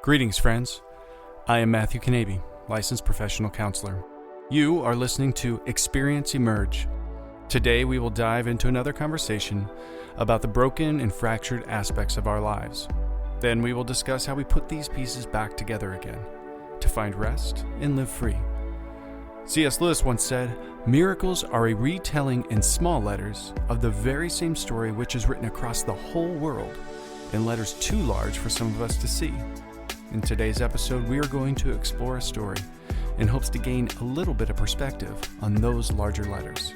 Greetings, friends. I am Matthew Knabe, licensed professional counselor. You are listening to Experience Emerge. Today we will dive into another conversation about the broken and fractured aspects of our lives. Then we will discuss how we put these pieces back together again to find rest and live free. C.S. Lewis once said, "Miracles are a retelling in small letters of the very same story which is written across the whole world in letters too large for some of us to see." In today's episode, we are going to explore a story in hopes to gain a little bit of perspective on those larger letters.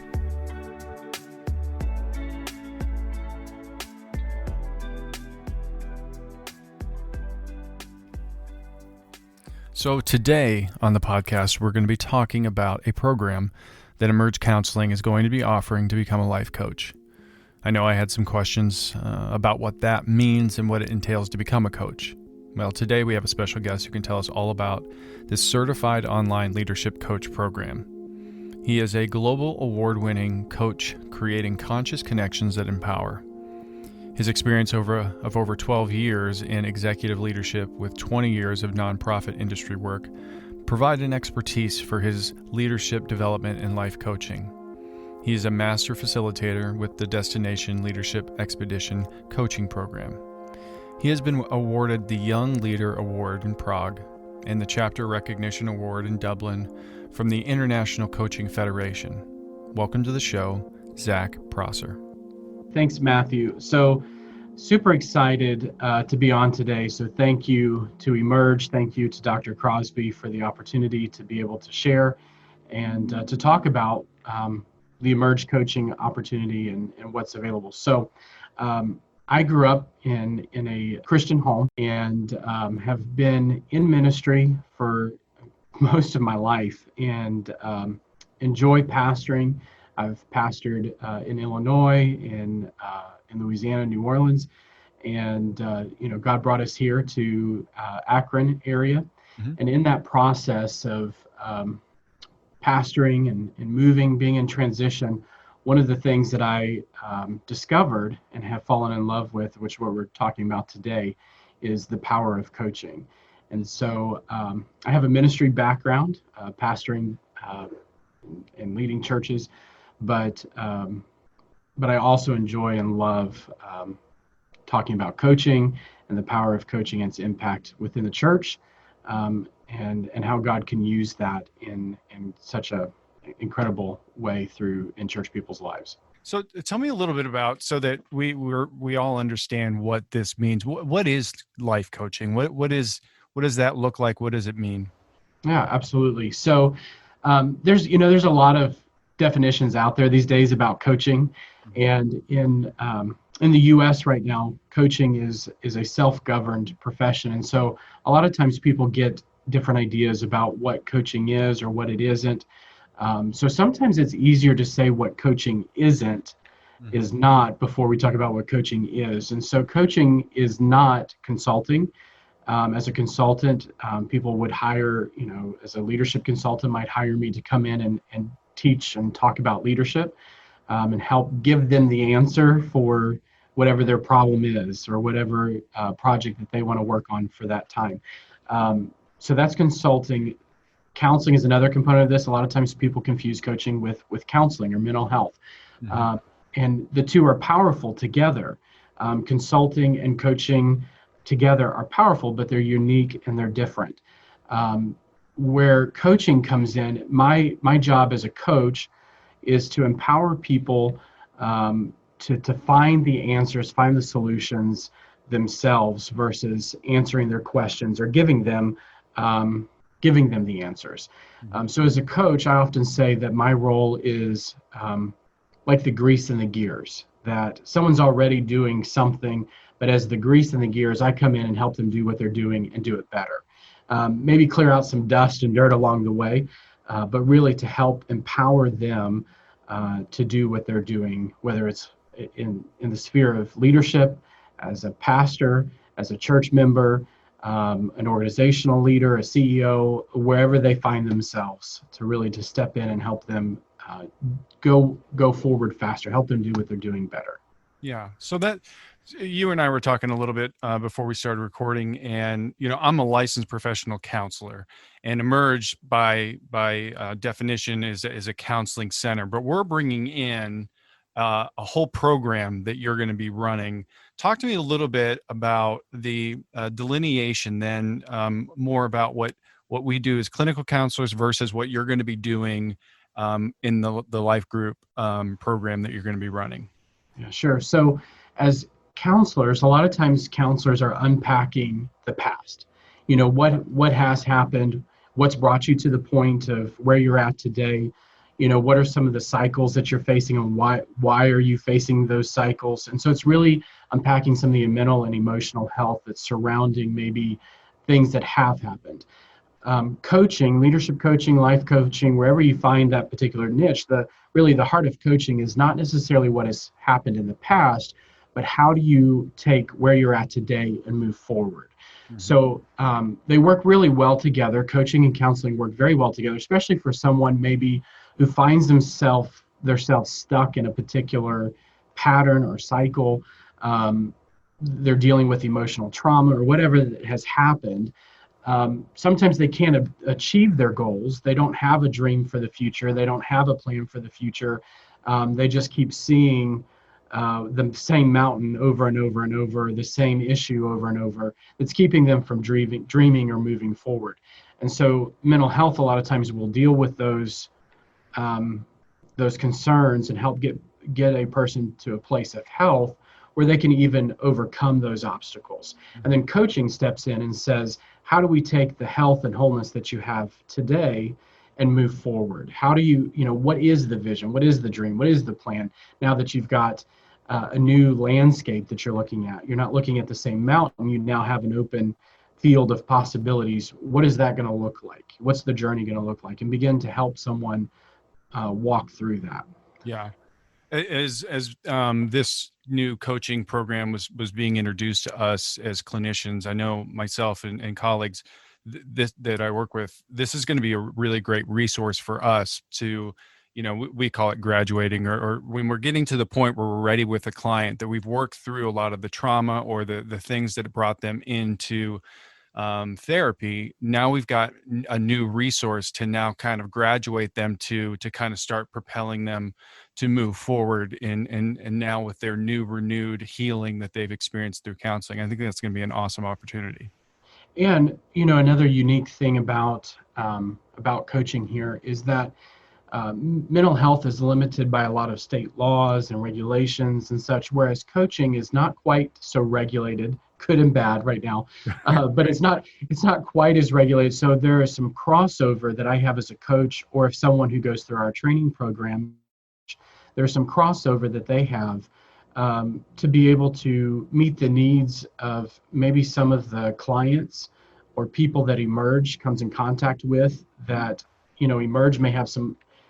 So today on the podcast, we're going to be talking about a program that Emerge Counseling is going to be offering to become a life coach. I know I had some questions about what that means and what it entails to become a coach. Well, today we have a special guest who can tell us all about this certified online leadership coach program. He is a global award-winning coach creating conscious connections that empower. His experience of over 12 years in executive leadership with 20 years of nonprofit industry work provide an expertise for his leadership development and life coaching. He is a master facilitator with the Destination Leadership Expedition coaching program. He has been awarded the Young Leader Award in Prague and the Chapter Recognition Award in Dublin from the International Coaching Federation. Welcome to the show, Zach Prosser. Thanks, Matthew. So super excited to be on today. So thank you to Emerge. Thank you to Dr. Crosby for the opportunity to be able to share and to talk about the Emerge coaching opportunity and what's available. So I grew up in a Christian home and have been in ministry for most of my life and enjoy pastoring. I've pastored in Illinois, in Louisiana, New Orleans, and God brought us here to Akron area. Mm-hmm. And in that process of pastoring and moving, being in transition, one of the things that I discovered and have fallen in love with, which what we're talking about today, is the power of coaching. And so I have a ministry background, pastoring and leading churches, but I also enjoy and love talking about coaching and the power of coaching and its impact within the church, and how God can use that in such a incredible way in church people's lives. So tell me a little bit about, so that we all understand what this means. What is life coaching? What does that look like? What does it mean? Yeah, absolutely. So there's a lot of definitions out there these days about coaching, and in the U.S. right now, coaching is a self-governed profession, and so a lot of times people get different ideas about what coaching is or what it isn't. So sometimes it's easier to say what coaching isn't, is not, before we talk about what coaching is. And so coaching is not consulting. As a consultant, people would hire, as a leadership consultant might hire me to come in and teach and talk about leadership and help give them the answer for whatever their problem is or whatever project that they want to work on for that time. So that's consulting. Counseling is another component of this. A lot of times people confuse coaching with counseling or mental health. Mm-hmm. And the two are powerful together. Consulting and coaching together are powerful, but they're unique and they're different. Where coaching comes in, my job as a coach is to empower people to find the answers, find the solutions themselves versus answering their questions or giving them the answers. So as a coach, I often say that my role is like the grease in the gears, that someone's already doing something, but as the grease in the gears, I come in and help them do what they're doing and do it better. Maybe clear out some dust and dirt along the way, but really to help empower them to do what they're doing, whether it's in the sphere of leadership, as a pastor, as a church member, an organizational leader, a CEO, wherever they find themselves, to step in and help them go forward faster, help them do what they're doing better. Yeah. So that You and I were talking a little bit before we started recording, and I'm a licensed professional counselor, and Emerge by definition is a counseling center. But we're bringing in a whole program that you're going to be running. Talk to me a little bit about the delineation, then more about what we do as clinical counselors versus what you're going to be doing in the life group program that you're going to be running. Yeah, sure. So as counselors, a lot of times counselors are unpacking the past. What has happened, what's brought you to the point of where you're at today. What are some of the cycles that you're facing, and why are you facing those cycles? And so it's really unpacking some of the mental and emotional health that's surrounding maybe things that have happened. Coaching, leadership coaching, life coaching, wherever you find that particular niche, really the heart of coaching is not necessarily what has happened in the past, but how do you take where you're at today and move forward? Mm-hmm. So they work really well together. Coaching and counseling work very well together, especially for someone maybe who finds themselves stuck in a particular pattern or cycle. They're dealing with emotional trauma or whatever has happened. Sometimes they can't achieve their goals. They don't have a dream for the future. They don't have a plan for the future. They just keep seeing the same mountain over and over and over, the same issue over and over. That's keeping them from dreaming or moving forward. And so mental health, a lot of times, will deal with those concerns and help get a person to a place of health where they can even overcome those obstacles. And then coaching steps in and says, how do we take the health and wholeness that you have today and move forward? How do what is the vision? What is the dream? What is the plan? Now that you've got a new landscape that you're looking at, you're not looking at the same mountain, you now have an open field of possibilities. What is that going to look like? What's the journey going to look like? And begin to help someone walk through that. Yeah. As this new coaching program was being introduced to us as clinicians, I know myself and colleagues that I work with, this is going to be a really great resource for us to, we call it graduating, or when we're getting to the point where we're ready with a client, that we've worked through a lot of the trauma or the things that brought them into therapy. Now we've got a new resource to now kind of graduate them to kind of start propelling them to move forward and now with their new renewed healing that they've experienced through counseling. I think that's going to be an awesome opportunity. And another unique thing about coaching here is that mental health is limited by a lot of state laws and regulations and such, whereas coaching is not quite so regulated, good and bad right now, but it's not quite as regulated. So there is some crossover that I have as a coach, or if someone who goes through our training program, there's some crossover that they have to be able to meet the needs of maybe some of the clients or people that Emerge comes in contact with, that Emerge may have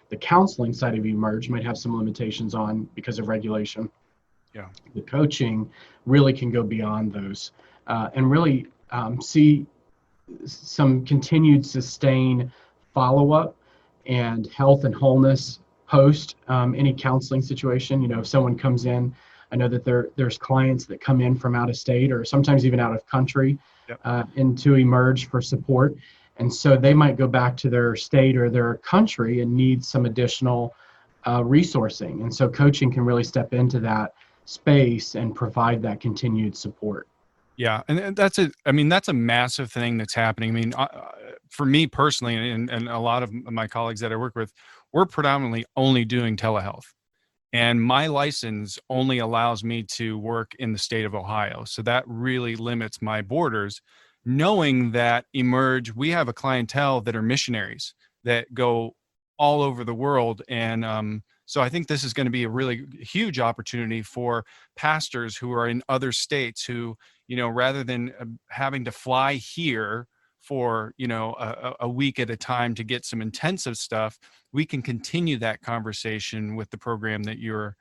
the counseling side of Emerge might have some limitations on because of regulation. Yeah. The coaching really can go beyond those and really see some continued sustained follow-up and health and wholeness post any counseling situation. If someone comes in, I know that there's clients that come in from out of state or sometimes even out of country. Yep. Into Emerge for support. And so they might go back to their state or their country and need some additional resourcing. And so coaching can really step into that space and provide that continued support. Yeah. And that's a massive thing that's happening. I mean, for me personally, and a lot of my colleagues that I work with, we're predominantly only doing telehealth. And my license only allows me to work in the state of Ohio. So that really limits my borders, knowing that Emerge, we have a clientele that are missionaries that go all over the world. And so I think this is going to be a really huge opportunity for pastors who are in other states who, rather than having to fly here for, a week at a time to get some intensive stuff, we can continue that conversation with the program that you're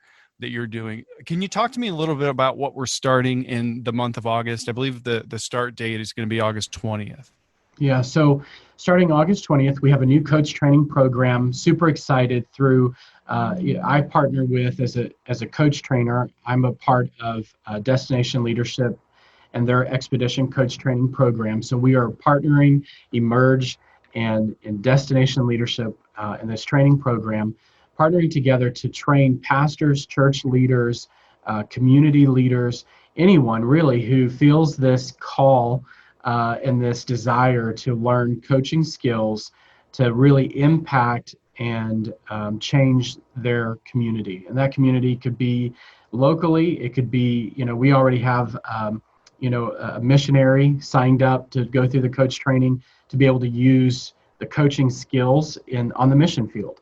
doing. Can you talk to me a little bit about what we're starting in the month of August? I believe the start date is going to be August 20th. Yeah, so starting August 20th, we have a new coach training program. Super excited through I partner with as a coach trainer. I'm a part of Destination Leadership and their expedition coach training program. So we are partnering Emerge and in Destination Leadership in this training program, partnering together to train pastors, church leaders, community leaders, anyone really who feels this call and this desire to learn coaching skills to really impact and change their community. And that community could be locally, it could be, we already have a missionary signed up to go through the coach training to be able to use the coaching skills on the mission field.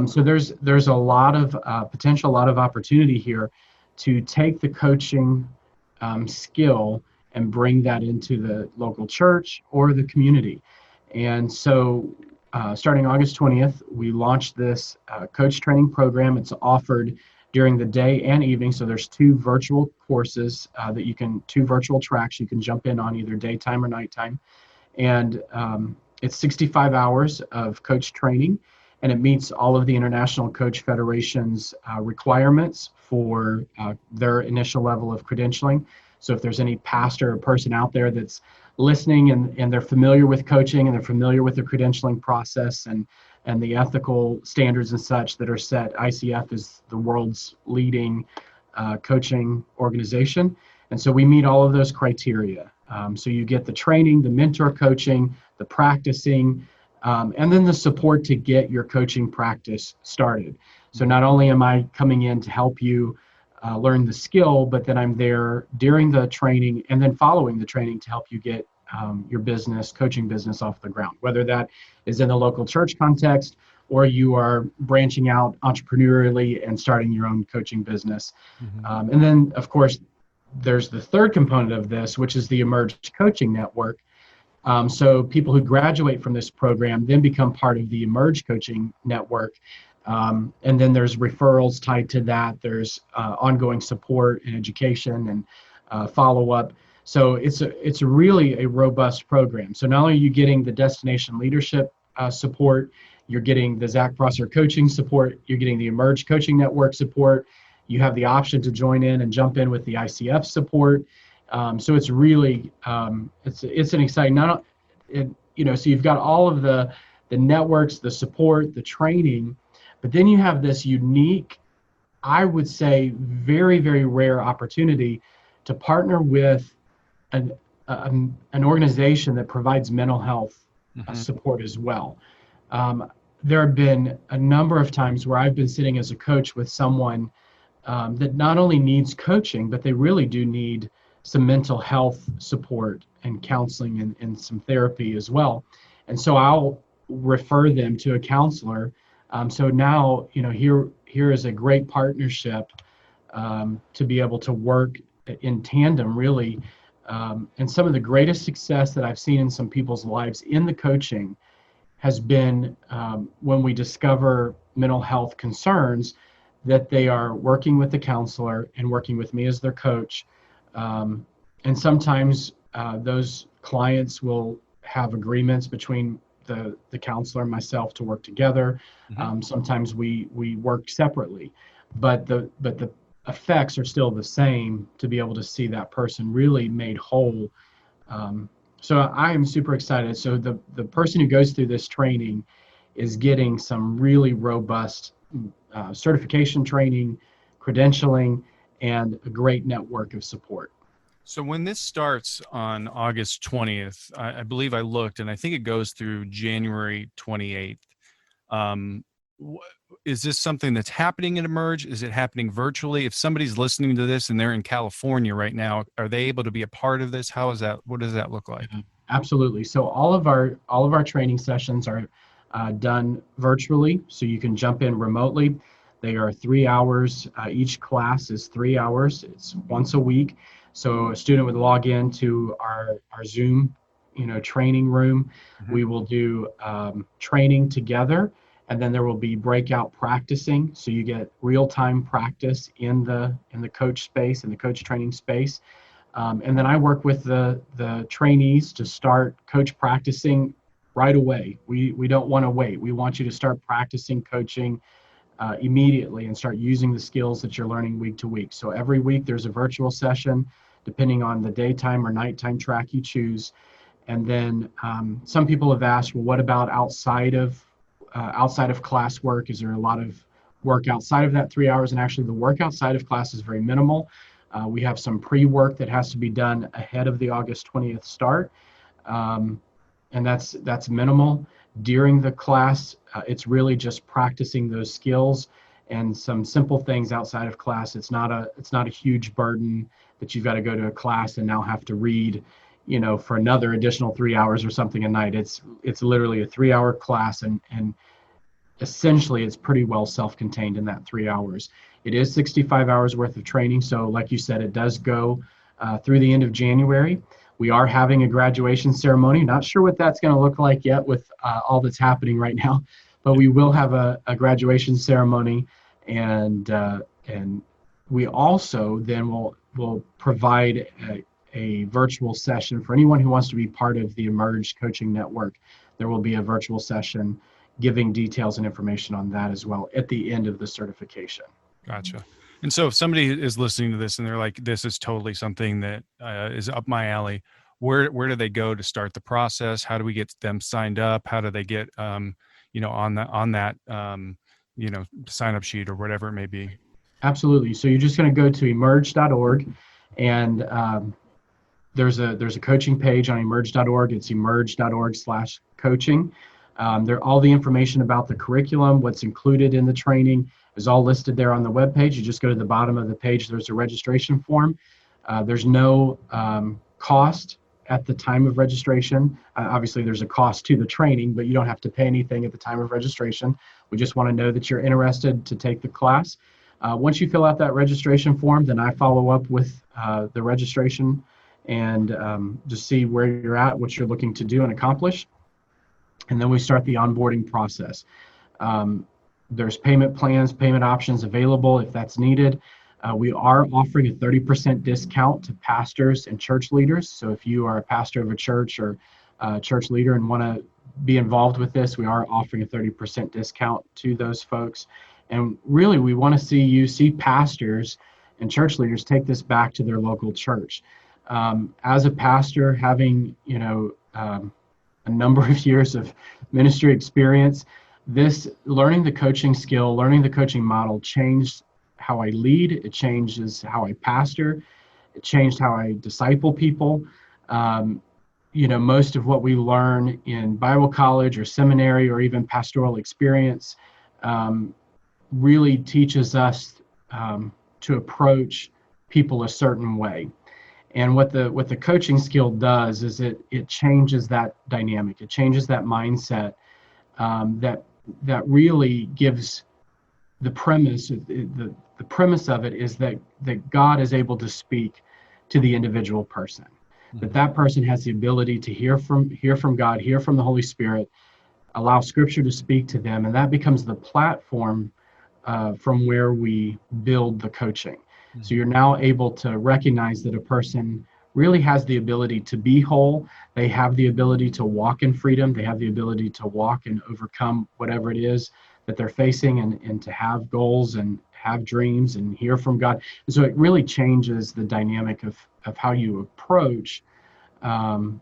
So there's a lot of potential, a lot of opportunity here to take the coaching skill and bring that into the local church or the community. And so starting August 20th, we launched this coach training program. It's offered during the day and evening. So there's two virtual courses two virtual tracks you can jump in on either daytime or nighttime. And it's 65 hours of coach training, and it meets all of the International Coach Federation's requirements for their initial level of credentialing. So if there's any pastor or person out there that's listening and they're familiar with coaching and they're familiar with the credentialing process and the ethical standards and such that are set, ICF is the world's leading coaching organization. And so we meet all of those criteria. So you get the training, the mentor coaching, the practicing, and then the support to get your coaching practice started. So not only am I coming in to help you learn the skill, but then I'm there during the training and then following the training to help you get your coaching business off the ground, whether that is in the local church context or you are branching out entrepreneurially and starting your own coaching business. Mm-hmm. And then, of course, there's the third component of this, which is the Emerge Coaching Network. So people who graduate from this program then become part of the Emerge Coaching Network. And then there's referrals tied to that. There's ongoing support and education and follow-up. So it's really a robust program. So not only are you getting the Destination Leadership support, you're getting the Zach Prosser coaching support, you're getting the Emerge Coaching Network support. You have the option to join in and jump in with the ICF support. So it's really it's an exciting so you've got all of the networks, the support, the training, but then you have this unique, I would say, very, very rare opportunity to partner with an organization that provides mental health support as well. There have been a number of times where I've been sitting as a coach with someone that not only needs coaching, but they really do need some mental health support and counseling and some therapy as well. And so I'll refer them to a counselor. So now, here is a great partnership to be able to work in tandem, really. And some of the greatest success that I've seen in some people's lives in the coaching has been when we discover mental health concerns, that they are working with the counselor and working with me as their coach. And sometimes those clients will have agreements between the counselor and myself to work together. Mm-hmm. Sometimes we work separately, but the effects are still the same to be able to see that person really made whole. So I am super excited. So the person who goes through this training is getting some really robust certification training, credentialing, and a great network of support. So when this starts on August 20th, I believe I looked, and I think it goes through January 28th. Is this something that's happening at Emerge? Is it happening virtually? If somebody's listening to this and they're in California right now, are they able to be a part of this? How is that? What does that look like? Absolutely. So all of our training sessions are done virtually, so you can jump in remotely. They are 3 hours. Each class is 3 hours. It's once a week. So a student would log in to our Zoom, training room. Mm-hmm. We will do training together, and then there will be breakout practicing. So you get real-time practice in the coach space, in the coach training space. And then I work with the trainees to start coach practicing right away. We don't want to wait. We want you to start practicing coaching immediately and start using the skills that you're learning week to week. So every week there's a virtual session, depending on the daytime or nighttime track you choose. And then some people have asked, well, what about outside of class work? Is there a lot of work outside of that 3 hours? And actually the work outside of class is very minimal. We have some pre-work that has to be done ahead of the August 20th start. And that's minimal. During the class, it's really just practicing those skills and some simple things outside of class. It's not a huge burden that you've got to go to a class and now have to read, for another additional 3 hours or something a night. It's literally a 3-hour class, and essentially it's pretty well self-contained in that 3 hours. It is 65 hours worth of training. So like you said, it does go through the end of January. We are having a graduation ceremony. Not sure what that's going to look like yet with all that's happening right now, but we will have a graduation ceremony, and we also then will provide a virtual session for anyone who wants to be part of the Emerge Coaching Network. There will be a virtual session giving details and information on that as well at the end of the certification. Gotcha. And so if somebody is listening to this and they're like, this is totally something that is up my alley, where do they go to start the process? How do we get them signed up? How do they get, on that sign up sheet or whatever it may be? Absolutely. So you're just going to go to emerge.org, and there's a coaching page on emerge.org. It's emerge.org/coaching. All the information about the curriculum, what's included in the training, is all listed there on the webpage. You just go to the bottom of the page. There's a registration form. There's no cost at the time of registration. Obviously, there's a cost to the training, but you don't have to pay anything at the time of registration. We just want to know that you're interested to take the class. Once you fill out that registration form, then I follow up with the registration and just see where you're at, what you're looking to do and accomplish. And then we start the onboarding process. There's payment plans, payment options available if that's needed. We are offering a 30% discount to pastors and church leaders. So if you are a pastor of a church or a church leader and want to be involved with this, we are offering a 30% discount to those folks. And really, we want to see pastors and church leaders take this back to their local church. As a pastor, having a number of years of ministry experience, this learning the coaching skill, learning the coaching model changed how I lead. It changes how I pastor. It changed how I disciple people. Most of what we learn in Bible college or seminary or even pastoral experience really teaches us to approach people a certain way. And what the coaching skill does is it changes that dynamic. It changes that mindset that really gives the premise. The premise of it is that God is able to speak to the individual person. Mm-hmm. That person has the ability to hear from God, hear from the Holy Spirit, allow Scripture to speak to them, and that becomes the platform from where we build the coaching. Mm-hmm. So you're now able to recognize that a person really has the ability to be whole. They have the ability to walk in freedom. They have the ability to walk and overcome whatever it is that they're facing, and to have goals and have dreams and hear from God. And so it really changes the dynamic of how you approach a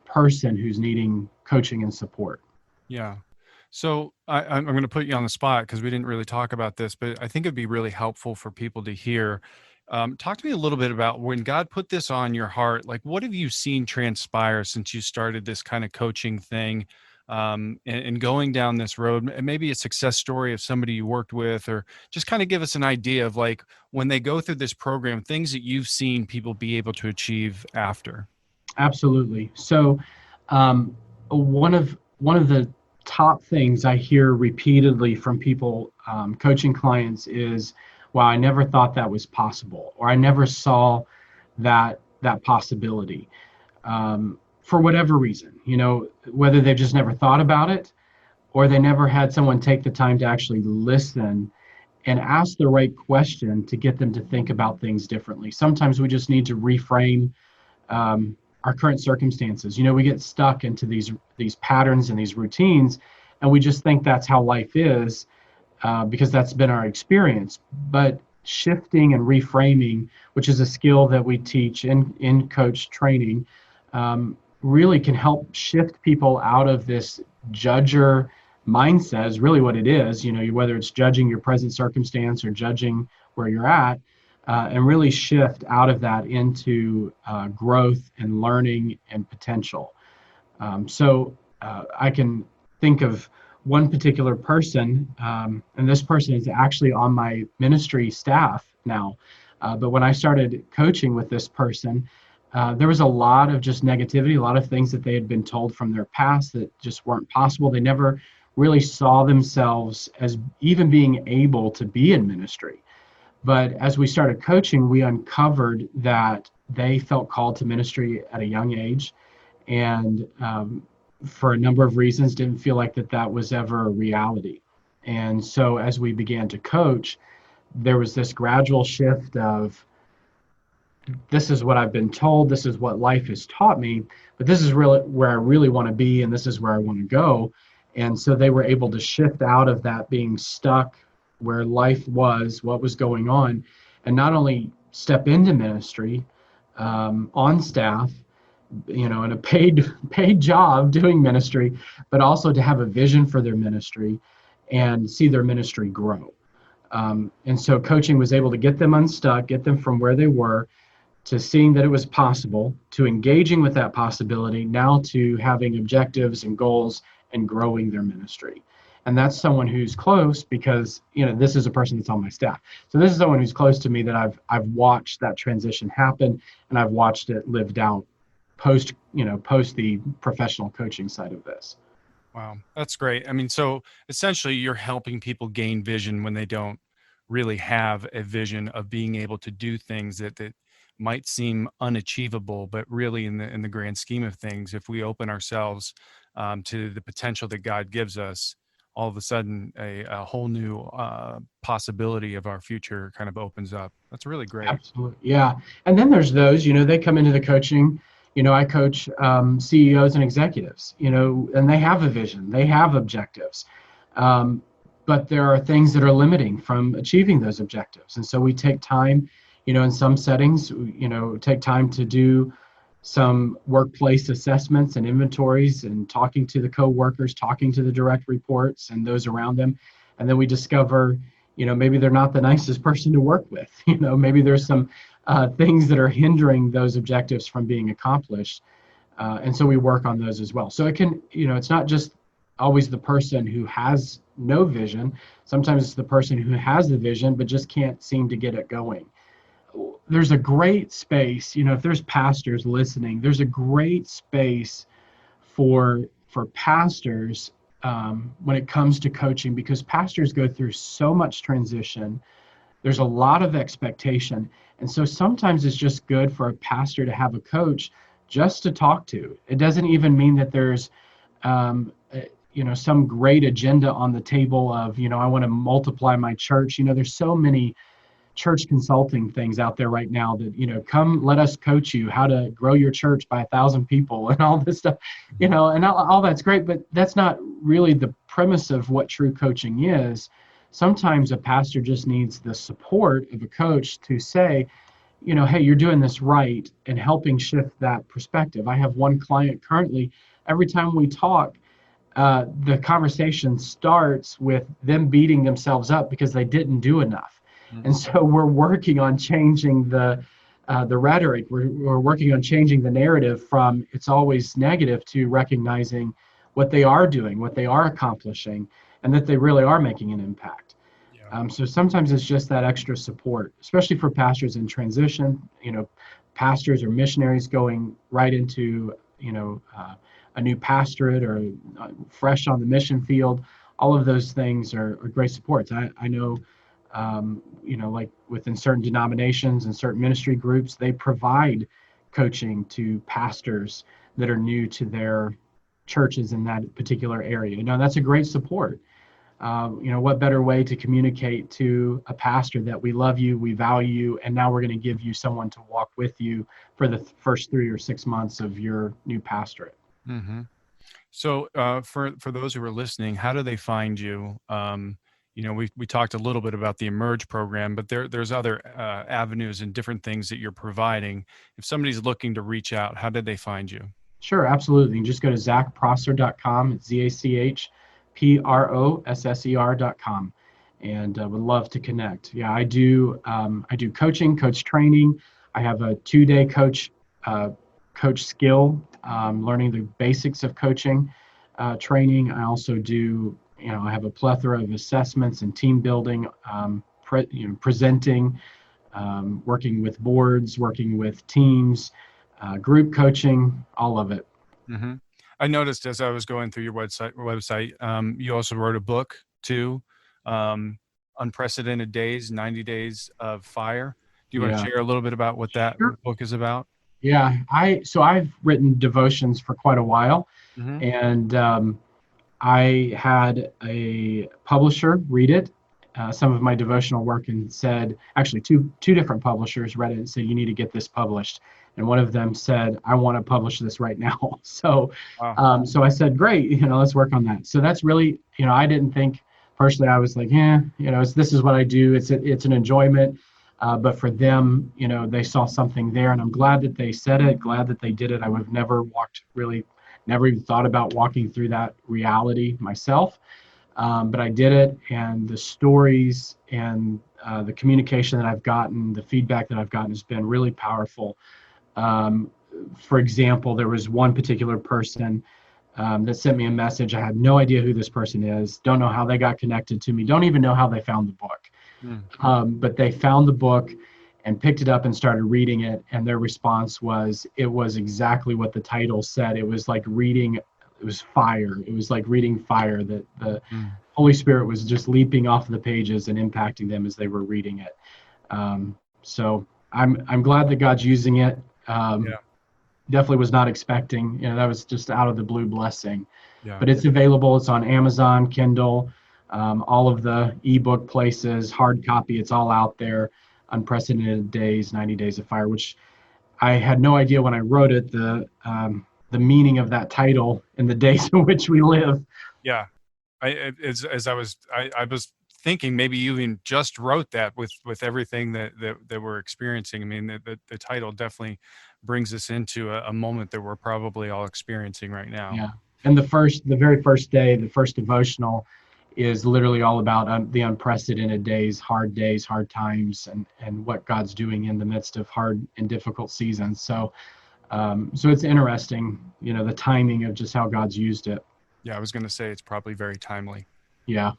person who's needing coaching and support. Yeah. So I'm going to put you on the spot because we didn't really talk about this, but I think it'd be really helpful for people to hear. Talk to me a little bit about when God put this on your heart. Like, what have you seen transpire since you started this kind of coaching thing, and going down this road? And maybe a success story of somebody you worked with, or just kind of give us an idea of like when they go through this program, things that you've seen people be able to achieve after. Absolutely. So one of the top things I hear repeatedly from people, coaching clients, is, wow, I never thought that was possible, or I never saw that possibility, for whatever reason, whether they've just never thought about it, or they never had someone take the time to actually listen and ask the right question to get them to think about things differently. Sometimes we just need to reframe our current circumstances. We get stuck into these patterns and these routines, and we just think that's how life is. because that's been our experience. But shifting and reframing, which is a skill that we teach in coach training, really can help shift people out of this judger mindset, is really what it is. Whether it's judging your present circumstance or judging where you're at, and really shift out of that into growth and learning and potential. So I can think of one particular person, and this person is actually on my ministry staff now. But when I started coaching with this person, there was a lot of just negativity, a lot of things that they had been told from their past that just weren't possible. They never really saw themselves as even being able to be in ministry. But as we started coaching, we uncovered that they felt called to ministry at a young age, and for a number of reasons didn't feel like that was ever a reality. And so as we began to coach, there was this gradual shift of, this is what I've been told, this is what life has taught me, but this is really where I really want to be, and this is where I want to go. And so they were able to shift out of that being stuck where life was, what was going on, and not only step into ministry on staff, in a paid job doing ministry, but also to have a vision for their ministry and see their ministry grow. And so coaching was able to get them unstuck, get them from where they were to seeing that it was possible, to engaging with that possibility, now to having objectives and goals and growing their ministry. And that's someone who's close, because this is a person that's on my staff. So this is someone who's close to me that I've watched that transition happen, and I've watched it lived out post the professional coaching side of this. Wow, that's great. I mean, so essentially you're helping people gain vision when they don't really have a vision of being able to do things that might seem unachievable, but really in the grand scheme of things, if we open ourselves to the potential that God gives us, all of a sudden a whole new possibility of our future kind of opens up. That's really great. Absolutely. Yeah. And then there's those, they come into the coaching, I coach CEOs and executives, and they have a vision, they have objectives. But there are things that are limiting from achieving those objectives. And so we take time, in some settings, take time to do some workplace assessments and inventories, and talking to the co-workers, talking to the direct reports and those around them. And then we discover, maybe they're not the nicest person to work with. Maybe there's some things that are hindering those objectives from being accomplished. And so we work on those as well. So it can, it's not just always the person who has no vision. Sometimes it's the person who has the vision, but just can't seem to get it going. There's a great space, if there's pastors listening, there's a great space for pastors when it comes to coaching, because pastors go through so much transition. There's a lot of expectation. And so sometimes it's just good for a pastor to have a coach just to talk to. It doesn't even mean that there's, some great agenda on the table of, I want to multiply my church. There's so many church consulting things out there right now that, come let us coach you how to grow your church by 1,000 people and all this stuff, and all that's great, but that's not really the premise of what true coaching is. Sometimes a pastor just needs the support of a coach to say, hey, you're doing this right, and helping shift that perspective. I have one client currently, every time we talk, the conversation starts with them beating themselves up because they didn't do enough. And so we're working on changing the rhetoric. We're working on changing the narrative from it's always negative to recognizing what they are doing, what they are accomplishing, and that they really are making an impact. Yeah. So sometimes it's just that extra support, especially for pastors in transition, pastors or missionaries going right into, a new pastorate or fresh on the mission field. All of those things are great supports. I know, like within certain denominations and certain ministry groups, they provide coaching to pastors that are new to their churches in that particular area. That's a great support. What better way to communicate to a pastor that we love you, we value you, and now we're going to give you someone to walk with you for the first 3 or 6 months of your new pastorate. Mm-hmm. So for those who are listening, how do they find you? we talked a little bit about the Emerge program, but there's other avenues and different things that you're providing. If somebody's looking to reach out, how did they find you? Sure, absolutely. You can just go to zachprosser.com. It's ZACHPROSSER.com, and would love to connect. Yeah, I do coach training. I have a 2-day coach skill, learning the basics of coaching training. I also do, I have a plethora of assessments and team building, presenting, working with boards, working with teams, group coaching, all of it. Mm-hmm. I noticed as I was going through your website, you also wrote a book too, Unprecedented Days, 90 Days of Fire. Do you want to share a little bit about what that book is about? Yeah, I've written devotions for quite a while, Mm-hmm. and I had a publisher read it, some of my devotional work, and said, actually two different publishers read it and said, you need to get this published. And one of them said, I want to publish this right now. So, Wow. so I said, great, let's work on that. So that's really, I didn't think personally, I was like, this is what I do. It's an enjoyment. But for them, they saw something there, and I'm glad that they said it, glad that they did it. I would have never even thought about walking through that reality myself. But I did it, and the stories and the communication that I've gotten, the feedback that I've gotten has been really powerful. For example, there was one particular person that sent me a message. I had no idea who this person is, don't know how they got connected to me, don't even know how they found the book. But they found the book and picked it up and started reading it, and their response was, it was exactly what the title said. It was like reading, it was fire. It was like reading fire, that the Holy Spirit was just leaping off the pages and impacting them as they were reading it. So I'm glad that God's using it. Definitely was not expecting, that was just out of the blue blessing. But it's available. It's on Amazon, Kindle, all of the ebook places, hard copy. It's all out there. Unprecedented Days, 90 Days of Fire, which I had no idea when I wrote it, the meaning of that title in the days in which we live. Yeah. I was thinking maybe you even just wrote that with everything that we're experiencing. I mean, the title definitely brings us into a moment that we're probably all experiencing right now. Yeah. And the very first day, the first devotional is literally all about the unprecedented days, hard times, and what God's doing in the midst of hard and difficult seasons. So it's interesting, the timing of just how God's used it. Yeah, I was going to say it's probably very timely. Yeah.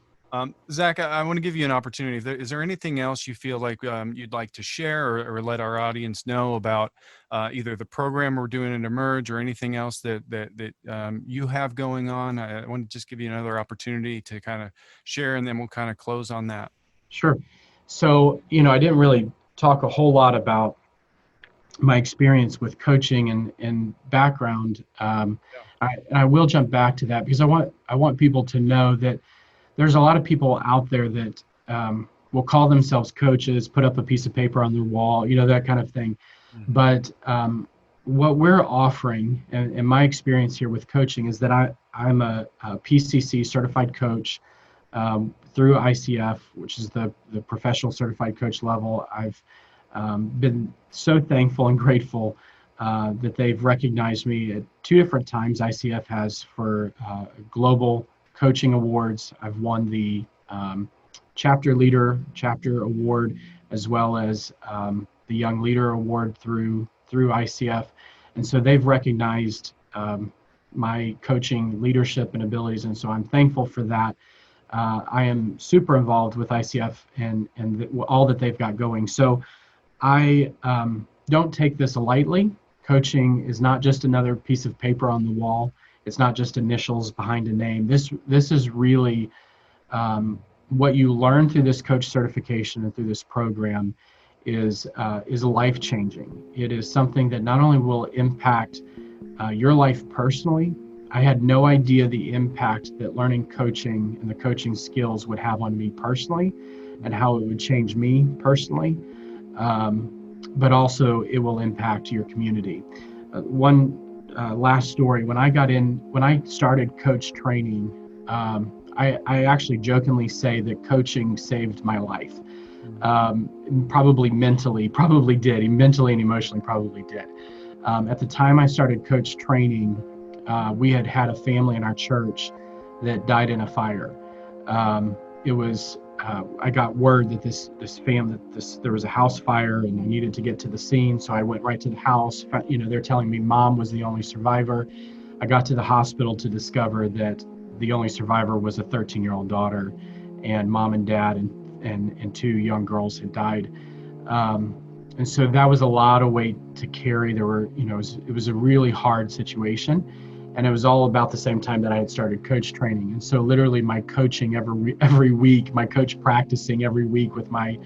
Zach, I want to give you an opportunity. Is there anything else you feel like you'd like to share or let our audience know about either the program we're doing at Emerge or anything else that you have going on? I want to just give you another opportunity to kind of share, and then we'll kind of close on that. Sure. So, I didn't really talk a whole lot about my experience with coaching and background. I will jump back to that because I want people to know that there's a lot of people out there that will call themselves coaches, put up a piece of paper on their wall, that kind of thing. Mm-hmm. But what we're offering, and my experience here with coaching, is that I'm a PCC certified coach through ICF, which is the professional certified coach level. I've been so thankful and grateful that they've recognized me at 2 different times. ICF has for global coaching awards. I've won the chapter award, as well as the young leader award through ICF. And so they've recognized my coaching leadership and abilities. And so I'm thankful for that. I am super involved with ICF and all that they've got going. So I don't take this lightly. Coaching is not just another piece of paper on the wall. It's not just initials behind a name. This is really what you learn through this coach certification and through this program is life-changing. It is something that not only will impact your life personally. I had no idea the impact that learning coaching and the coaching skills would have on me personally, and how it would change me personally. But also it will impact your community. One last story. When I started coach training, I actually jokingly say that coaching saved my life. Probably mentally, mentally and emotionally probably did. At the time I started coach training, we had a family in our church that died in a fire. I got word that there was a house fire and I needed to get to the scene. So I went right to the house. They're telling me mom was the only survivor. I got to the hospital to discover that the only survivor was a 13-year-old daughter, and mom and dad and two young girls had died. And so that was a lot of weight to carry. It was a really hard situation. And it was all about the same time that I had started coach training. And so literally my coaching every week, my coach practicing every week with my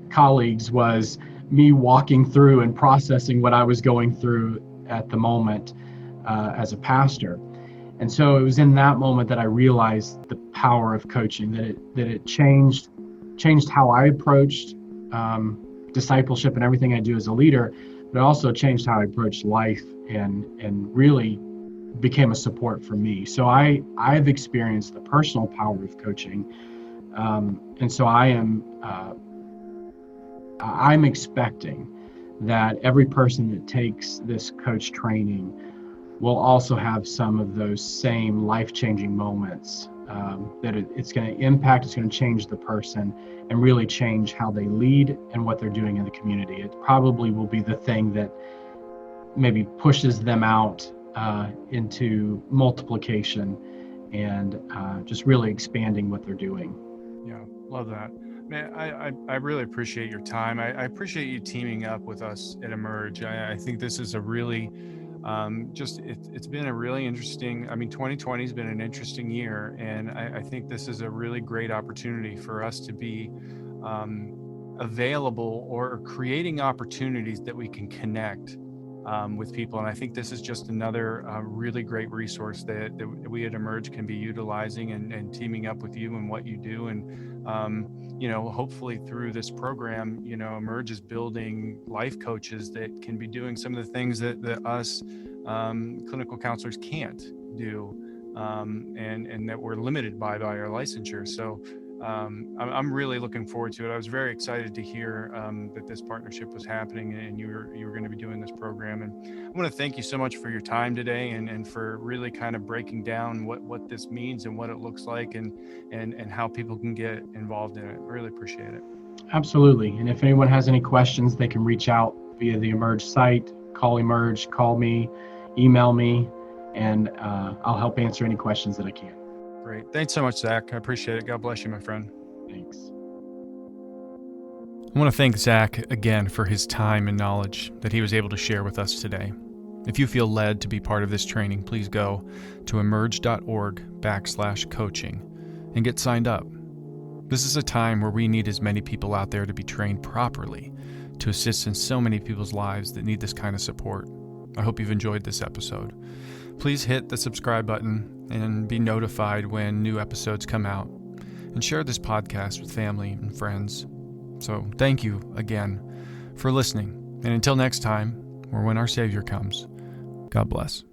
colleagues was me walking through and processing what I was going through at the moment as a pastor. And so it was in that moment that I realized the power of coaching, that it changed how I approached discipleship and everything I do as a leader, but it also changed how I approached life and really became a support for me. So I've experienced the personal power of coaching, and so I'm expecting that every person that takes this coach training will also have some of those same life-changing moments, that it's going to impact, it's going to change the person and really change how they lead and what they're doing in the community. It probably will be the thing that maybe pushes them out into multiplication and just really expanding what they're doing. Yeah, love that. Man, I really appreciate your time. I appreciate you teaming up with us at Emerge. I think this is a really, it's been a really interesting, 2020 has been an interesting year. And I think this is a really great opportunity for us to be available or creating opportunities that we can connect with people. And I think this is just another really great resource that we at Emerge can be utilizing and teaming up with you and what you do. And, hopefully through this program, Emerge is building life coaches that can be doing some of the things that us clinical counselors can't do, and that we're limited by our licensure. So I'm really looking forward to it. I was very excited to hear that this partnership was happening and you were going to be doing this program. And I want to thank you so much for your time today and for really kind of breaking down what this means and what it looks like and how people can get involved in it. Really appreciate it. Absolutely. And if anyone has any questions, they can reach out via the Emerge site, call me, email me, and I'll help answer any questions that I can. Great. Thanks so much, Zach. I appreciate it. God bless you, my friend. Thanks. I want to thank Zach again for his time and knowledge that he was able to share with us today. If you feel led to be part of this training, please go to emerge.org/coaching and get signed up. This is a time where we need as many people out there to be trained properly to assist in so many people's lives that need this kind of support. I hope you've enjoyed this episode. Please hit the subscribe button and be notified when new episodes come out, and share this podcast with family and friends. So thank you again for listening. And until next time, or when our Savior comes, God bless.